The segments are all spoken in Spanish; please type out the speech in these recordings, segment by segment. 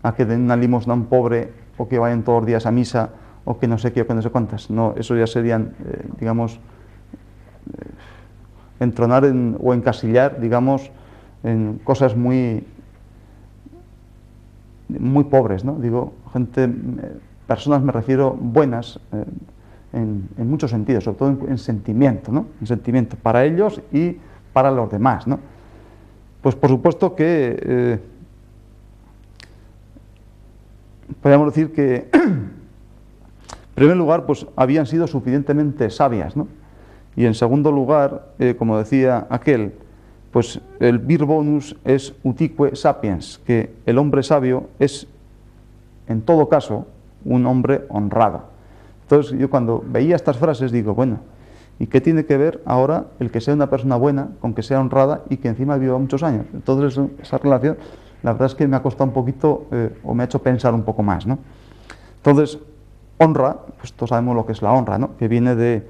a que den una limosna a un pobre, o que vayan todos los días a misa, o que no sé qué, o que no sé cuántas. No, eso ya serían, digamos, entronar o encasillar, digamos, en cosas muy pobres, ¿no? Digo, gente, personas me refiero buenas, en muchos sentidos, sobre todo en sentimiento, ¿no? En sentimiento para ellos y para los demás, ¿no? Pues por supuesto que podríamos decir que en primer lugar pues habían sido suficientemente sabias, ¿no? Y en segundo lugar, como decía aquel, pues el vir bonus es utique sapiens, que el hombre sabio es en todo caso un hombre honrado. Entonces yo cuando veía estas frases digo, bueno, ¿y qué tiene que ver ahora el que sea una persona buena con que sea honrada y que encima viva muchos años? Entonces esa relación, la verdad es que me ha costado un poquito, o me ha hecho pensar un poco más, ¿no? Entonces, honra, pues todos sabemos lo que es la honra, ¿no? Que viene de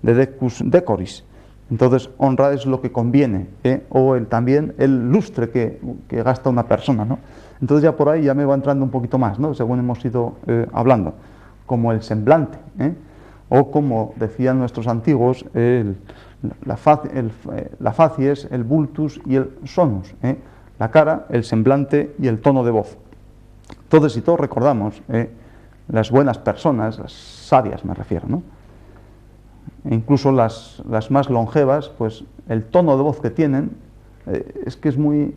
decus decoris. Entonces, honra es lo que conviene, o también el lustre que gasta una persona, ¿no? Entonces ya por ahí ya me va entrando un poquito más, ¿no? Según hemos ido hablando, como el semblante, o como decían nuestros antiguos, la facies, el vultus y el sonus, la cara, el semblante y el tono de voz. Entonces, si todos recordamos, las buenas personas, las sabias me refiero, ¿no? E incluso las más longevas, pues el tono de voz que tienen es que es muy,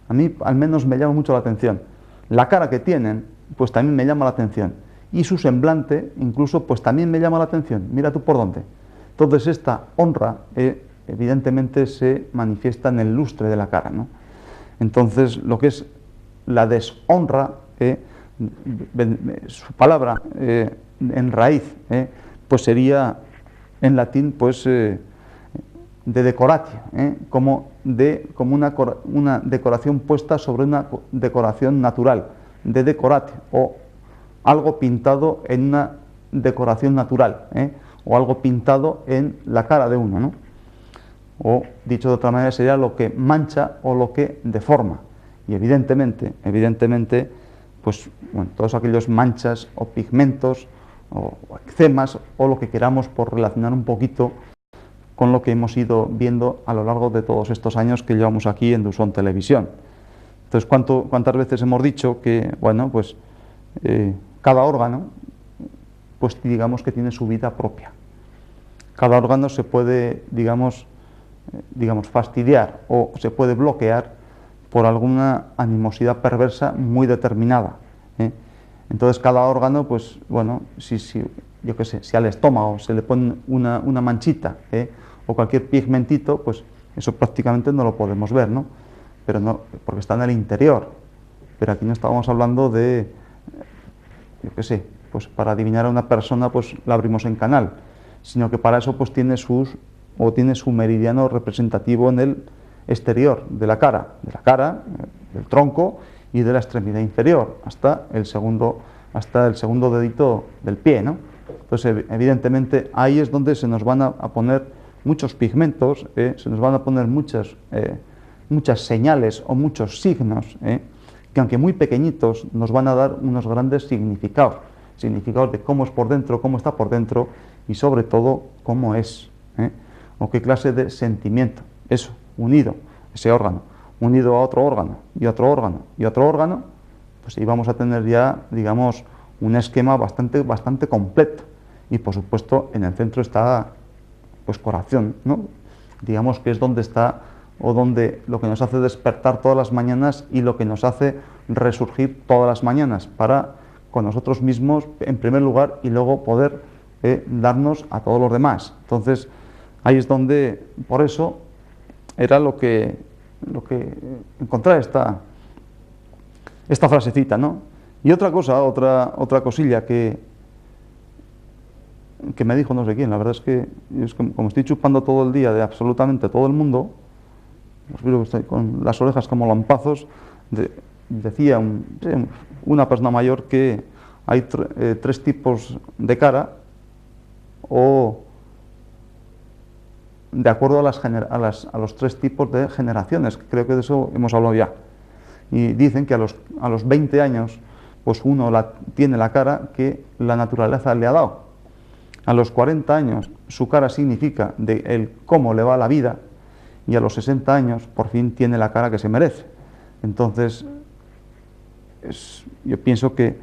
a mí al menos me llama mucho la atención. La cara que tienen, pues también me llama la atención. Y su semblante, incluso, pues también me llama la atención. Mira tú por dónde. Entonces esta honra, evidentemente, se manifiesta en el lustre de la cara, ¿no? Entonces, lo que es la deshonra, su palabra en raíz, pues sería en latín, pues, de decoratio, como una decoración puesta sobre una decoración natural, de decoratio, o algo pintado en una decoración natural, o algo pintado en la cara de uno, ¿no? O, dicho de otra manera, sería lo que mancha o lo que deforma. Y evidentemente, pues, bueno, todos aquellos manchas o pigmentos o eczemas o lo que queramos por relacionar un poquito con lo que hemos ido viendo a lo largo de todos estos años que llevamos aquí en Dusón Televisión. Entonces, ¿cuántas veces hemos dicho que, bueno, pues cada órgano, pues digamos que tiene su vida propia? Cada órgano se puede, digamos, fastidiar o se puede bloquear por alguna animosidad perversa muy determinada, Entonces cada órgano, pues bueno, yo qué sé, si al estómago se le pone una manchita, o cualquier pigmentito, pues eso prácticamente no lo podemos ver, ¿no? Pero no, porque está en el interior. Pero aquí no estábamos hablando de, yo qué sé, pues para adivinar a una persona, pues la abrimos en canal, sino que para eso pues tiene su meridiano representativo en el exterior de la cara, del tronco y de la extremidad inferior, hasta el segundo dedito del pie, ¿no? Entonces, evidentemente, ahí es donde se nos van a poner muchos pigmentos, se nos van a poner muchas señales o muchos signos, que aunque muy pequeñitos, nos van a dar unos grandes significados de cómo es por dentro, cómo está por dentro y sobre todo cómo es, o qué clase de sentimiento, eso, unido, ese órgano, unido a otro órgano y otro órgano y otro órgano, pues ahí vamos a tener ya, digamos, un esquema bastante completo. Y por supuesto en el centro está, pues, corazón, ¿no? Digamos que es donde está, o donde lo que nos hace despertar todas las mañanas y lo que nos hace resurgir todas las mañanas para con nosotros mismos en primer lugar y luego poder darnos a todos los demás. Entonces ahí es donde, por eso era lo que encontrar esta frasecita, ¿no? Y otra cosa, otra cosilla que me dijo no sé quién, la verdad es que como estoy chupando todo el día de absolutamente todo el mundo, estoy con las orejas como lampazos, decía una persona mayor que hay tres tipos de cara, o de acuerdo a los tres tipos de generaciones, creo que de eso hemos hablado ya. y dicen que a los 20 años pues uno tiene la cara que la naturaleza le ha dado. A los 40 años su cara significa de el cómo le va la vida, y a los 60 años por fin tiene la cara que se merece. Entonces yo pienso que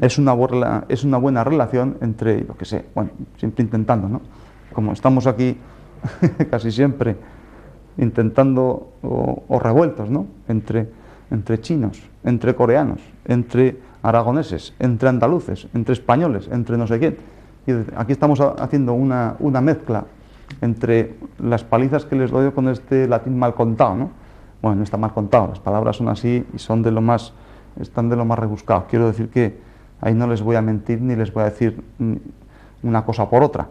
es una buena relación entre, yo qué sé, bueno, siempre intentando, ¿no? Como estamos aquí casi siempre intentando o revueltos, ¿no? Entre chinos, entre coreanos, entre aragoneses, entre andaluces, entre españoles, entre no sé quién. Y aquí estamos haciendo una mezcla entre las palizas que les doy con este latín mal contado, ¿no? Bueno, no está mal contado, las palabras son así y son están de lo más rebuscado. Quiero decir que ahí no les voy a mentir ni les voy a decir una cosa por otra,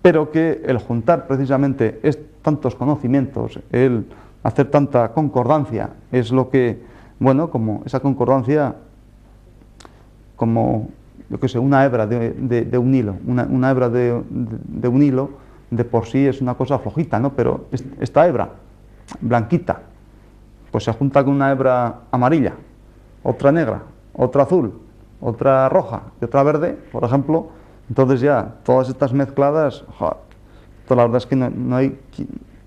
pero que el juntar precisamente tantos conocimientos, el hacer tanta concordancia, es lo que, bueno, como esa concordancia, como, yo qué sé, una hebra de un hilo, una hebra de un hilo, de por sí es una cosa flojita, ¿no? Pero esta hebra, blanquita, pues se junta con una hebra amarilla, otra negra, otra azul, otra roja y otra verde, por ejemplo. Entonces ya, todas estas mezcladas, joder, la verdad es que no hay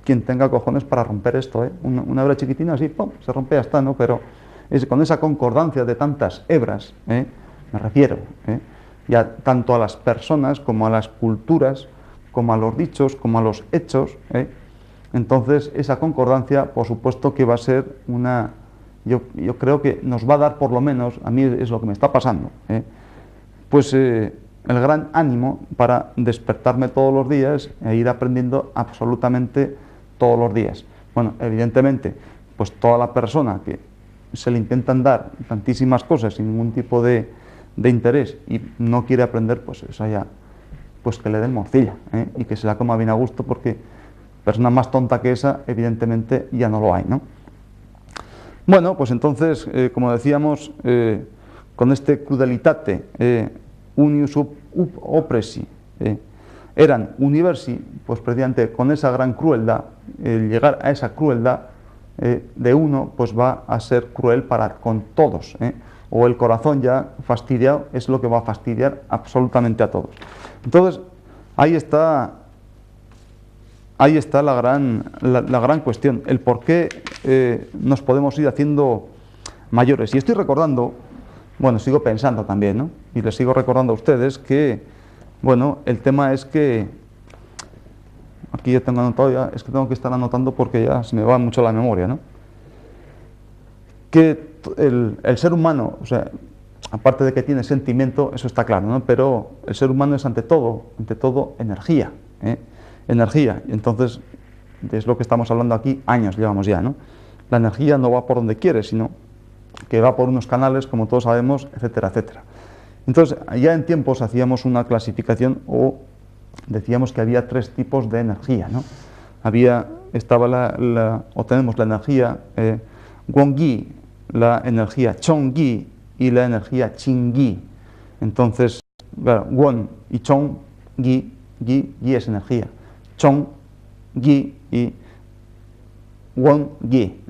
quien tenga cojones para romper esto, ¿eh? Una hebra chiquitina así, ¡pum!, se rompe, ya está, ¿no? Pero con esa concordancia de tantas hebras, me refiero, ya tanto a las personas como a las culturas, como a los dichos, como a los hechos, entonces esa concordancia, por supuesto que va a ser yo creo que nos va a dar, por lo menos, a mí es lo que me está pasando, pues el gran ánimo para despertarme todos los días e ir aprendiendo absolutamente todos los días. Bueno, evidentemente, pues toda la persona que se le intentan dar tantísimas cosas sin ningún tipo de interés y no quiere aprender, pues eso ya, pues que le den morcilla, y que se la coma bien a gusto, porque persona más tonta que esa, evidentemente, ya no lo hay, ¿no? Bueno, pues entonces, como decíamos, con este crudelitate unius oppressi eran universi, pues precisamente con esa gran crueldad, el llegar a esa crueldad de uno, pues va a ser cruel con todos, o el corazón ya fastidiado es lo que va a fastidiar absolutamente a todos. Entonces, ahí está la gran cuestión, el por qué nos podemos ir haciendo mayores. Y estoy recordando, bueno, sigo pensando también, ¿no? Y les sigo recordando a ustedes que, bueno, el tema es que, aquí ya tengo anotado, es que tengo que estar anotando porque ya se me va mucho la memoria, ¿no? Que el ser humano, o sea, aparte de que tiene sentimiento, eso está claro, ¿no? Pero el ser humano es ante todo energía, energía. Y entonces, es lo que estamos hablando aquí, años llevamos ya, ¿no? La energía no va por donde quiere, sino que va por unos canales, como todos sabemos, etcétera, etcétera. Entonces, ya en tiempos hacíamos una clasificación o decíamos que había tres tipos de energía, ¿no? Tenemos la energía Won-gi, la energía Chong-gi y la energía Chin-gi. Entonces, claro, Won y Chong-gi, gi es energía, Chong-gi y Won-gi.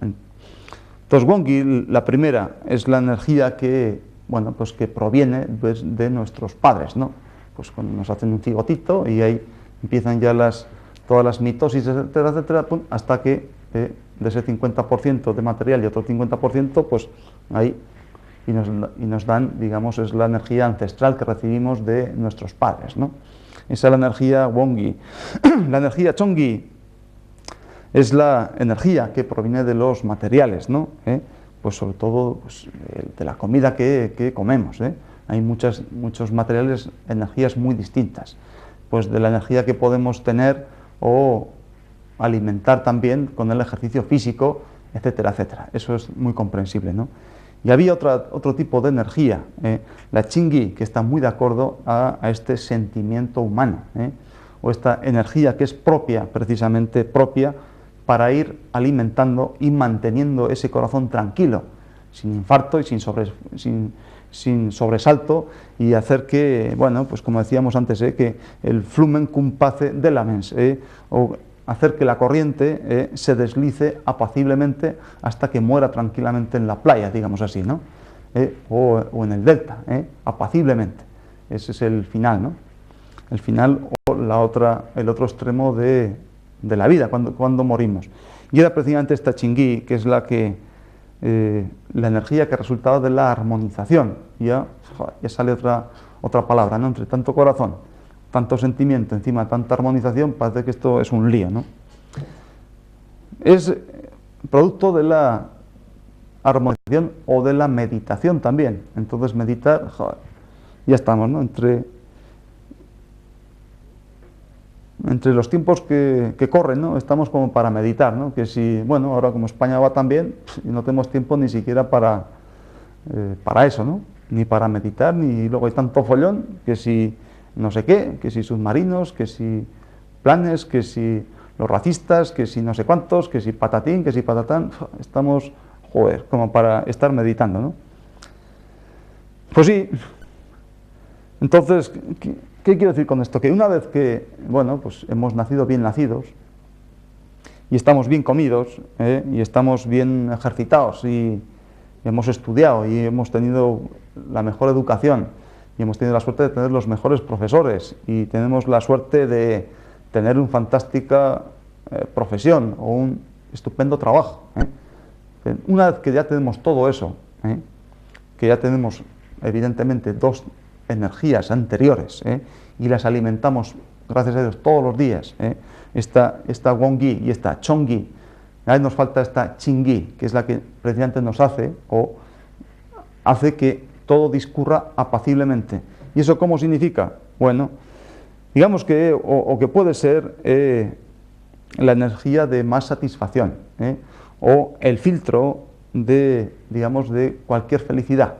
Entonces, Won-gi, la primera, es la energía que, bueno, pues que proviene pues, de nuestros padres, ¿no? Pues cuando nos hacen un cigotito y ahí empiezan ya todas las mitosis, etcétera, etcétera, hasta que de ese 50% de material y otro 50%, pues ahí, y nos dan, digamos, es la energía ancestral que recibimos de nuestros padres, ¿no? Esa es la energía Won-gi. La energía Chong-gi es la energía que proviene de los materiales, ¿no? Pues sobre todo pues, de la comida que comemos, Hay muchos materiales, energías muy distintas, pues de la energía que podemos tener o alimentar también con el ejercicio físico, etcétera, etcétera. Eso es muy comprensible, ¿no? Y había otro tipo de energía, la Chin-gi, que está muy de acuerdo a este sentimiento humano, o esta energía que es propia, precisamente propia, para ir alimentando y manteniendo ese corazón tranquilo, sin infarto y sin sobresalto, y hacer que, bueno, pues como decíamos antes, que el flumen cum pace de la mens, o hacer que la corriente se deslice apaciblemente hasta que muera tranquilamente en la playa, digamos así, ¿no? O en el delta, apaciblemente. Ese es el final, ¿no? El final o el otro extremo de la vida, cuando morimos. Y era precisamente esta chingui, que es la energía que resultaba de la armonización. Ya sale otra palabra, ¿no? Entre tanto corazón, tanto sentimiento, encima tanta armonización, parece que esto es un lío, ¿no? Es producto de la armonización o de la meditación también. Entonces meditar, ya estamos, ¿no? Entre los tiempos que corren, ¿no? Estamos como para meditar, ¿no? Que si, bueno, ahora como España va tan bien, y no tenemos tiempo ni siquiera para eso, ¿no? Ni para meditar, ni luego hay tanto follón, que si no sé qué, que si submarinos, que si planes, que si los racistas, que si no sé cuántos, que si patatín, que si patatán, estamos, joder, como para estar meditando, ¿no? Pues sí. Entonces, ¿qué quiero decir con esto? Que una vez que, bueno, pues hemos nacido bien nacidos, y estamos bien comidos, y estamos bien ejercitados, y hemos estudiado, y hemos tenido la mejor educación, y hemos tenido la suerte de tener los mejores profesores, y tenemos la suerte de tener una fantástica profesión, o un estupendo trabajo. Una vez que ya tenemos todo eso, que ya tenemos evidentemente dos energías anteriores, y las alimentamos, gracias a Dios, todos los días, esta Won-gi y esta Chong-gi, ahí nos falta esta Ching-gi, que es la que precisamente nos hace que todo discurra apaciblemente. ¿Y eso cómo significa? Bueno, digamos que, o que puede ser la energía de más satisfacción, o el filtro de, digamos, de cualquier felicidad.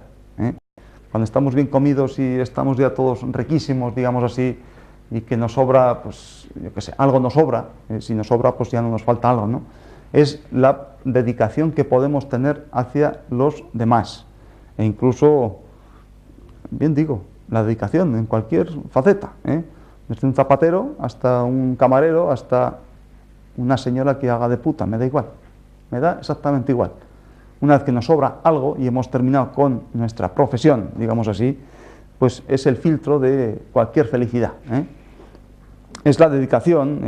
Cuando estamos bien comidos y estamos ya todos riquísimos, digamos así, y que nos sobra, pues, yo qué sé, algo nos sobra, si nos sobra, pues ya no nos falta algo, ¿no? Es la dedicación que podemos tener hacia los demás, e incluso, bien digo, la dedicación en cualquier faceta, desde un zapatero hasta un camarero, hasta una señora que haga de puta, me da igual, me da exactamente igual. Una vez que nos sobra algo y hemos terminado con nuestra profesión, digamos así, pues es el filtro de cualquier felicidad. Es la dedicación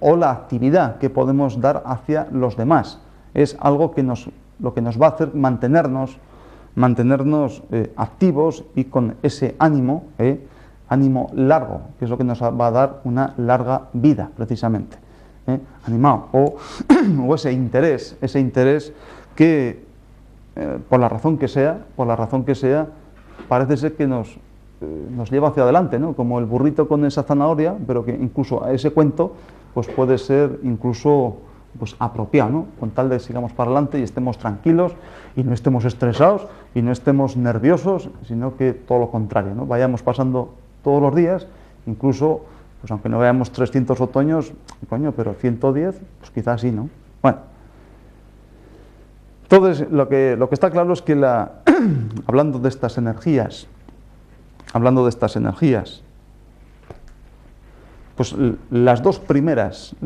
o la actividad que podemos dar hacia los demás. Es algo que lo que nos va a hacer mantenernos activos y con ese ánimo largo, que es lo que nos va a dar una larga vida, precisamente. Animado, o ese interés que por la razón que sea, parece ser que nos lleva hacia adelante, ¿no? Como el burrito con esa zanahoria, pero que incluso a ese cuento pues puede ser incluso pues apropiado, ¿no? Con tal de sigamos para adelante y estemos tranquilos y no estemos estresados y no estemos nerviosos, sino que todo lo contrario, ¿no? Vayamos pasando todos los días, incluso pues aunque no veamos 300 otoños, coño, pero 110, pues quizás sí, ¿no? Bueno, entonces lo que está claro es que hablando de estas energías, pues las dos primeras,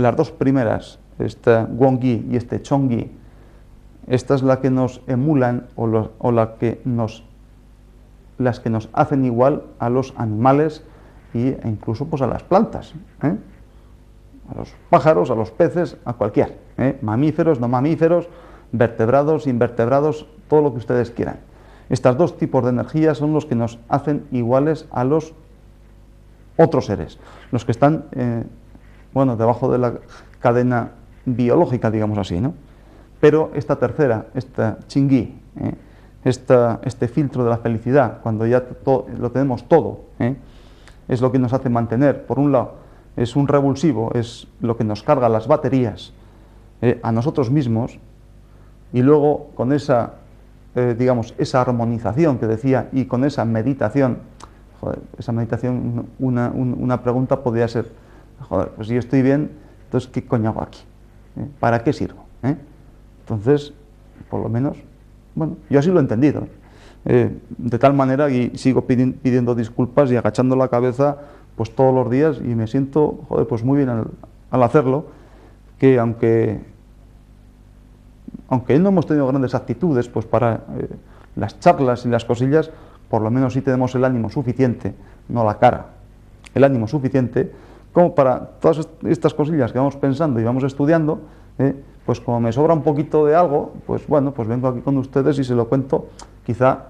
esta Won-gi y este Chong-gi, esta es la que nos emulan las que nos hacen igual a los animales e incluso pues a las plantas, a los pájaros, a los peces, a cualquier, mamíferos, no mamíferos, vertebrados, invertebrados, todo lo que ustedes quieran. Estos dos tipos de energías son los que nos hacen iguales a los otros seres, los que están, bueno, debajo de la cadena biológica, digamos así, ¿no? Pero esta tercera, esta Ching-gi, este filtro de la felicidad, cuando ya lo tenemos todo, es lo que nos hace mantener, por un lado, es un revulsivo, es lo que nos carga las baterías a nosotros mismos, y luego con esa, digamos, esa armonización que decía, y con esa meditación, joder, esa meditación, una pregunta podría ser, joder, pues si yo estoy bien, entonces ¿qué coño hago aquí? ¿Para qué sirvo? Entonces, por lo menos, bueno, yo así lo he entendido, de tal manera, y sigo pidiendo disculpas y agachando la cabeza pues todos los días y me siento, joder, pues muy bien al hacerlo, que aunque no hemos tenido grandes actitudes, pues para las charlas y las cosillas, por lo menos sí tenemos el ánimo suficiente, no la cara, el ánimo suficiente, como para todas estas cosillas que vamos pensando y vamos estudiando, pues como me sobra un poquito de algo, pues bueno, pues vengo aquí con ustedes y se lo cuento, quizá,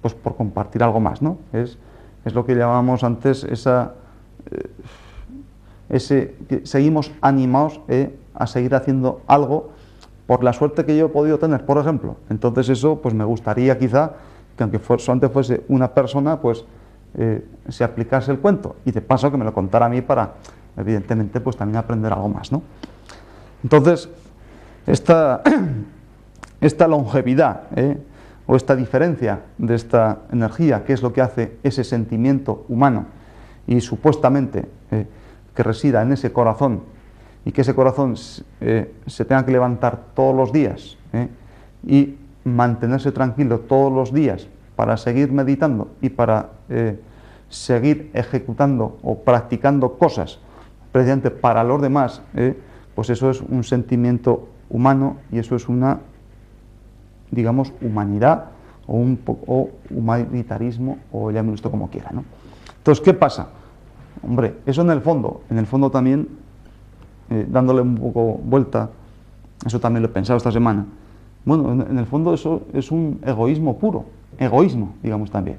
pues por compartir algo más, ¿no? Es lo que llamábamos antes que seguimos animados a seguir haciendo algo por la suerte que yo he podido tener, por ejemplo. Entonces eso, pues me gustaría quizá que aunque solamente fuese una persona, pues se aplicase el cuento y de paso que me lo contara a mí para, evidentemente, pues también aprender algo más, ¿no? Entonces, esta longevidad, o esta diferencia de esta energía, que es lo que hace ese sentimiento humano y supuestamente que resida en ese corazón y que ese corazón se tenga que levantar todos los días y mantenerse tranquilo todos los días para seguir meditando y para seguir ejecutando o practicando cosas precisamente para los demás, pues eso es un sentimiento humano y eso es una, digamos, humanidad o humanitarismo, o llámelo esto como quiera, ¿no? Entonces, ¿qué pasa? Hombre, eso en el fondo también, dándole un poco vuelta, eso también lo he pensado esta semana, bueno, en el fondo eso es un egoísmo puro, egoísmo, digamos también.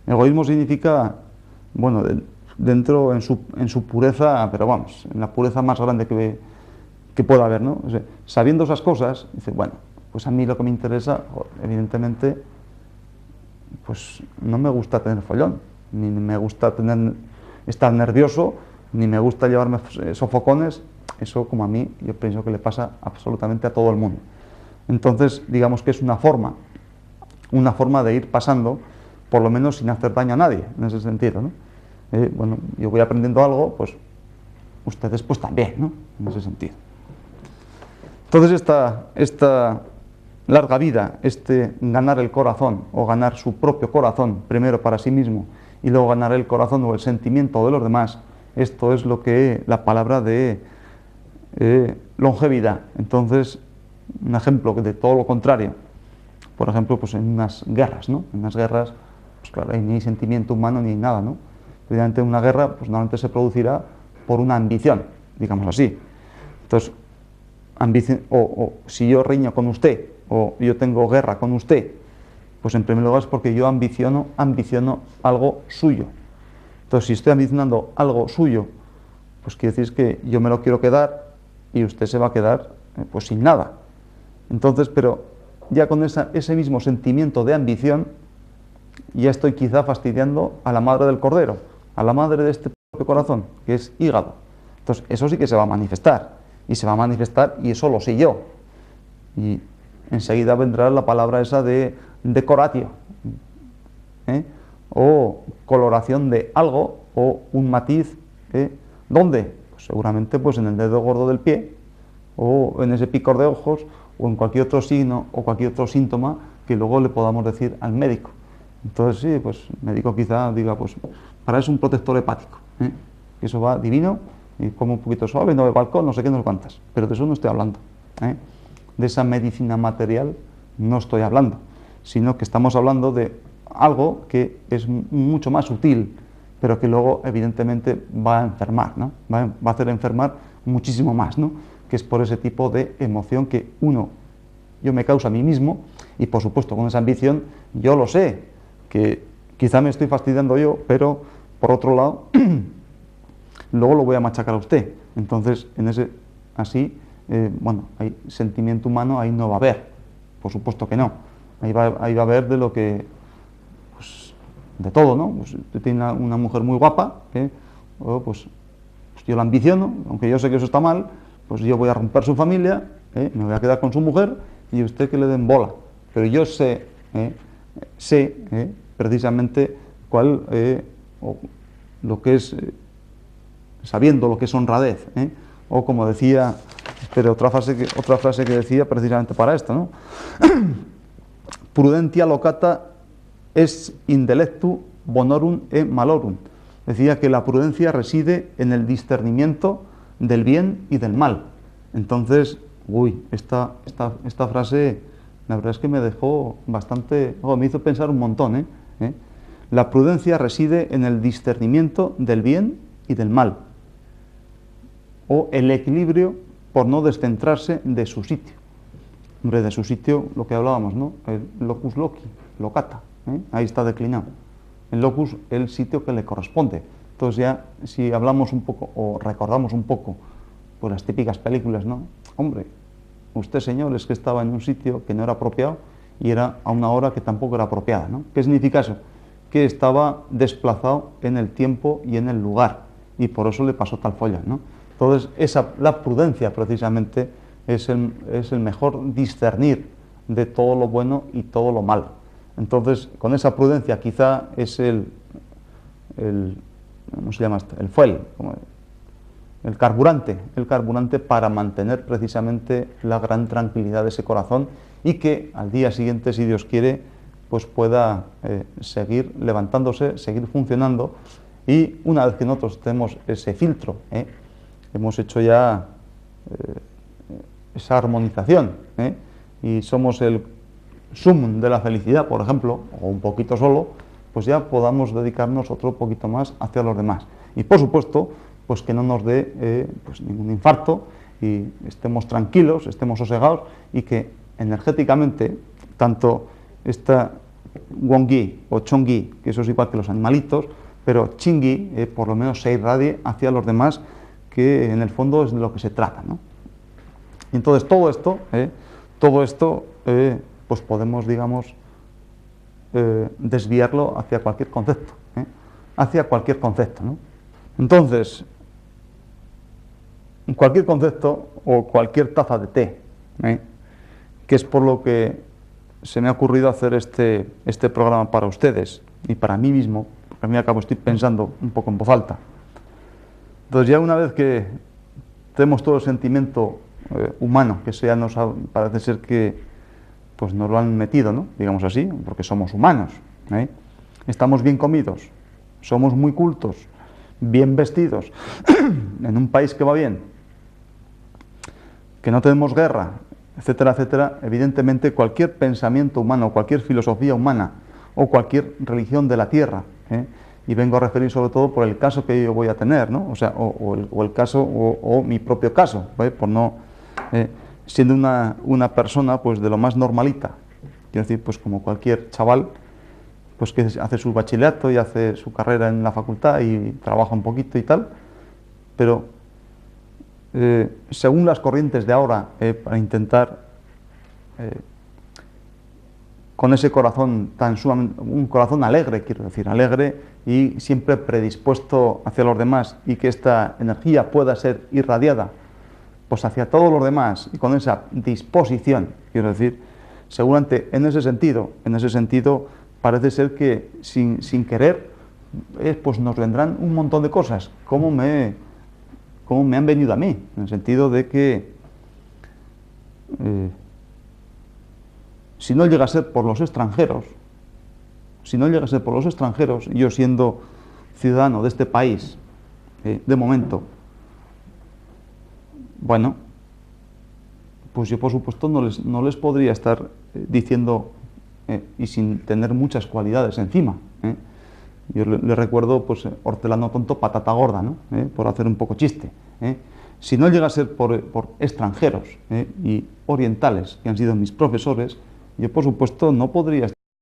Egoísmo significa, bueno, dentro en su pureza, pero vamos, en la pureza más grande que pueda haber, ¿no? O sea, sabiendo esas cosas, dice, bueno, pues a mí lo que me interesa, evidentemente, pues no me gusta tener follón, ni me gusta estar nervioso, ni me gusta llevarme sofocones, eso como a mí, yo pienso que le pasa absolutamente a todo el mundo. Entonces, digamos que es una forma de ir pasando, por lo menos sin hacer daño a nadie, en ese sentido, ¿no? Bueno, yo voy aprendiendo algo, pues ustedes pues también, ¿no? En ese sentido. Entonces esta larga vida, ganar el corazón o ganar su propio corazón, primero para sí mismo y luego ganar el corazón o el sentimiento de los demás, esto es lo que la palabra de longevidad. Entonces, un ejemplo de todo lo contrario, por ejemplo, pues en unas guerras, ¿no? En unas guerras, pues claro, ni hay sentimiento humano ni nada, ¿no? Evidentemente una guerra, pues normalmente se producirá por una ambición, digamos así. Entonces, o si yo riño con usted, o yo tengo guerra con usted, pues en primer lugar es porque yo ambiciono algo suyo. Entonces, si estoy ambicionando algo suyo, pues quiere decir que yo me lo quiero quedar y usted se va a quedar pues sin nada. Entonces, pero ya con ese mismo sentimiento de ambición, ya estoy quizá fastidiando a la madre del cordero, a la madre de este propio corazón, que es hígado. Entonces, eso sí que se va a manifestar, y eso lo sé yo. Y enseguida vendrá la palabra esa de decoratio, o coloración de algo, o un matiz, ¿dónde? Pues seguramente pues en el dedo gordo del pie, o en ese picor de ojos, o en cualquier otro signo, o cualquier otro síntoma que luego le podamos decir al médico. Entonces sí, pues el médico quizá diga, pues para eso un protector hepático, que eso va divino, y como un poquito suave, no bebe alcohol, no sé qué, no sé cuántas, pero de eso no estoy hablando, de esa medicina material no estoy hablando, sino que estamos hablando de algo que es mucho más sutil, pero que luego evidentemente va a enfermar, ¿no? Va a hacer enfermar muchísimo más, ¿no? Que es por ese tipo de emoción que yo me causo a mí mismo, y por supuesto con esa ambición yo lo sé, que quizá me estoy fastidiando yo, pero por otro lado luego lo voy a machacar a usted. Entonces así, bueno, hay sentimiento humano, ahí no va a haber, por supuesto que no, ahí va a haber de lo que, pues, de todo, ¿no? Pues usted tiene una mujer muy guapa, pues yo la ambiciono, aunque yo sé que eso está mal, pues yo voy a romper su familia, me voy a quedar con su mujer y usted que le den bola. Pero yo sé precisamente lo que es, sabiendo lo que es honradez, o como decía, pero otra frase que decía precisamente para esto, ¿no? Prudentia locata es indelectu bonorum e malorum. decía que la prudencia reside en el discernimiento del bien y del mal. Entonces, esta frase, la verdad es que me dejó bastante, me hizo pensar un montón, ¿eh? La prudencia reside en el discernimiento del bien y del mal, o el equilibrio por no descentrarse de su sitio. Hombre, de su sitio, lo que hablábamos, ¿no? El locus loci, locata, ahí está declinado. El locus, el sitio que le corresponde. Entonces ya, si hablamos un poco, o recordamos un poco, pues las típicas películas, ¿no? Hombre, usted, señor, es que estaba en un sitio que no era apropiado y era a una hora que tampoco era apropiada, ¿no? ¿Qué significa eso? Que estaba desplazado en el tiempo y en el lugar, y por eso le pasó tal folla, ¿no? Entonces, la prudencia, precisamente, es el mejor discernir de todo lo bueno y todo lo malo. Entonces, con esa prudencia quizá es ¿cómo se llama esto? El fuel, el carburante para mantener precisamente la gran tranquilidad de ese corazón, y que al día siguiente, si Dios quiere, pues pueda seguir levantándose, seguir funcionando, y una vez que nosotros tenemos ese filtro, hemos hecho ya esa armonización, y somos el sumum de la felicidad, por ejemplo, o un poquito solo, pues ya podamos dedicarnos otro poquito más hacia los demás. Y por supuesto, pues que no nos dé pues ningún infarto, y estemos tranquilos, estemos sosegados, y que energéticamente, tanto esta Wongi o Chongi, que eso es igual que los animalitos, pero Chingi, por lo menos se irradie hacia los demás, que en el fondo es de lo que se trata, ¿no? Y entonces todo esto, pues podemos, digamos, desviarlo hacia cualquier concepto, ¿no? Entonces, cualquier concepto o cualquier taza de té, que es por lo que se me ha ocurrido hacer este programa para ustedes y para mí mismo, porque al fin y al cabo estoy pensando un poco en voz alta. Entonces, ya una vez que tenemos todo el sentimiento humano, que parece ser que pues nos lo han metido, ¿no? Digamos así, porque somos humanos, estamos bien comidos, somos muy cultos, bien vestidos, en un país que va bien, que no tenemos guerra, etcétera, etcétera. Evidentemente cualquier pensamiento humano, cualquier filosofía humana o cualquier religión de la tierra, y vengo a referir sobre todo por el caso que yo voy a tener, ¿no? O sea, o el caso, o mi propio caso, por no, siendo una persona pues de lo más normalita, quiero decir, pues como cualquier chaval, pues que hace su bachillerato y hace su carrera en la facultad y trabaja un poquito y tal, pero según las corrientes de ahora, para intentar con ese corazón un corazón alegre, quiero decir, alegre y siempre predispuesto hacia los demás, y que esta energía pueda ser irradiada pues hacia todos los demás, y con esa disposición, quiero decir, seguramente en ese sentido parece ser que sin querer pues nos vendrán un montón de cosas, como me han venido a mí, en el sentido de que si no llega a ser por los extranjeros, yo siendo ciudadano de este país, de momento, bueno, pues yo por supuesto no les podría estar diciendo, y sin tener muchas cualidades encima. Yo le recuerdo, pues, hortelano tonto, patata gorda, ¿no? Por hacer un poco chiste. Si no llega a ser por extranjeros y orientales, que han sido mis profesores, yo por supuesto no podría